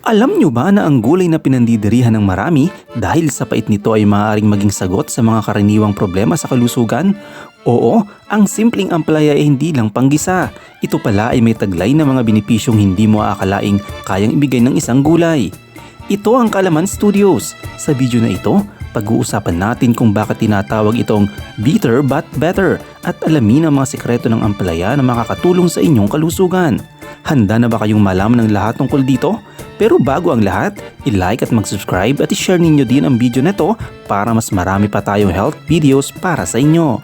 Alam nyo ba na ang gulay na pinandidirihan ng marami dahil sa pait nito ay maaaring maging sagot sa mga karaniwang problema sa kalusugan? Oo, ang simpleng ampalaya ay hindi lang panggisa. Ito pala ay may taglay na mga benepisyong hindi mo aakalaing kayang ibigay ng isang gulay. Ito ang Kalaman Studios. Sa video na ito, pag-uusapan natin kung bakit tinatawag itong bitter but better at alamin ang mga sekreto ng ampalaya na makakatulong sa inyong kalusugan. Handa na ba kayong malaman ang lahat tungkol dito? Pero bago ang lahat, i-like at mag-subscribe at i-share ninyo din ang video na ito para mas marami pa tayong health videos para sa inyo.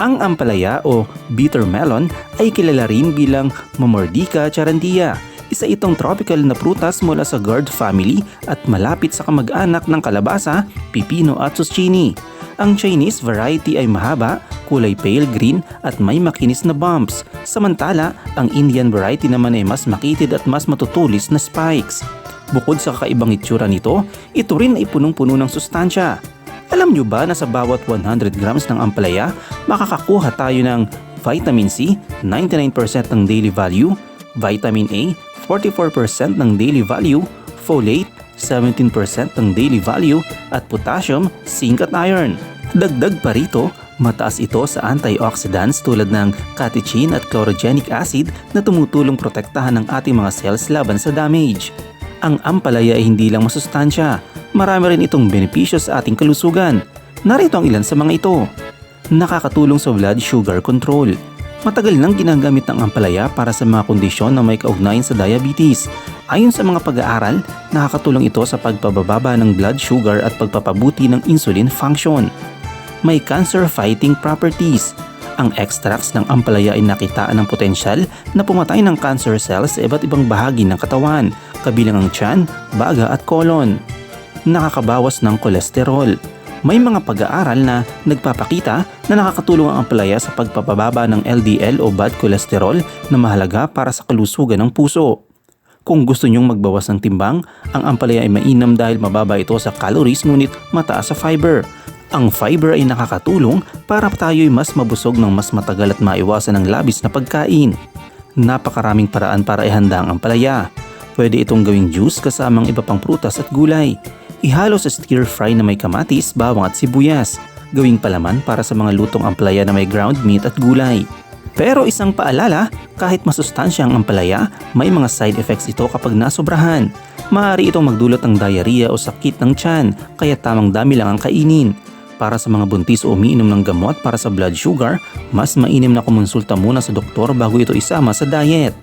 Ang ampalaya o bitter melon ay kilala rin bilang Momordica charandia. Isa itong tropical na prutas mula sa gourd family at malapit sa kamag-anak ng kalabasa, pipino at zucchini. Ang Chinese variety ay mahaba, kulay pale green at may makinis na bumps. Samantala, ang Indian variety naman ay mas makitid at mas matutulis na spikes. Bukod sa kakaibang itsura nito, ito rin ay punong-puno ng sustansya. Alam nyo ba na sa bawat 100 grams ng ampalaya, makakakuha tayo ng vitamin C, 99% ng daily value, vitamin A, 44% ng daily value, folate, 17% ng daily value at potassium, zinc at iron. Dagdag pa rito, mataas ito sa antioxidants tulad ng catechin at chlorogenic acid na tumutulong protektahan ang ating mga cells laban sa damage. Ang ampalaya ay hindi lang masustansya, marami rin itong benepisyo sa ating kalusugan. Narito ang ilan sa mga ito. Nakakatulong sa blood sugar control. Matagal nang ginagamit ng ampalaya para sa mga kondisyon na may kaugnayan sa diabetes. Ayon sa mga pag-aaral, nakakatulong ito sa pagpababa ng blood sugar at pagpapabuti ng insulin function. May cancer-fighting properties. Ang extracts ng ampalaya ay nakitaan ng potensyal na pumatay ng cancer cells sa iba't ibang bahagi ng katawan, kabilang ang tiyan, baga at colon. Nakakabawas ng kolesterol. May mga pag-aaral na nagpapakita na nakakatulong ang ampalaya sa pagpapababa ng LDL o bad cholesterol na mahalaga para sa kalusugan ng puso. Kung gusto nyong magbawas ng timbang, ang ampalaya ay mainam dahil mababa ito sa calories ngunit mataas sa fiber. Ang fiber ay nakakatulong para tayo'y mas mabusog ng mas matagal at maiwasan ang labis na pagkain. Napakaraming paraan para ihanda ang ampalaya. Pwede itong gawing juice kasamang iba pang prutas at gulay. Ihalo sa stir-fry na may kamatis, bawang at sibuyas. Gawing palaman para sa mga lutong ampalaya na may ground meat at gulay. Pero isang paalala, kahit masustansya ang ampalaya, may mga side effects ito kapag nasobrahan. Maaari itong magdulot ng diarrhea o sakit ng tiyan, kaya tamang dami lang ang kainin. Para sa mga buntis o umiinom ng gamot para sa blood sugar, mas mainam na kumonsulta muna sa doktor bago ito isama sa diet.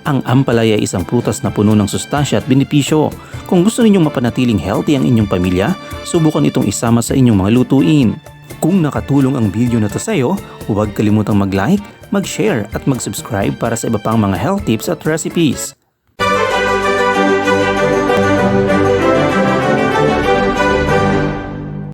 Ang ampalaya ay isang prutas na puno ng sustansya at benepisyo. Kung gusto ninyong mapanatiling healthy ang inyong pamilya, subukan itong isama sa inyong mga lutuin. Kung nakatulong ang video na to sa iyo, huwag kalimutang mag-like, mag-share at mag-subscribe para sa iba pang mga health tips at recipes.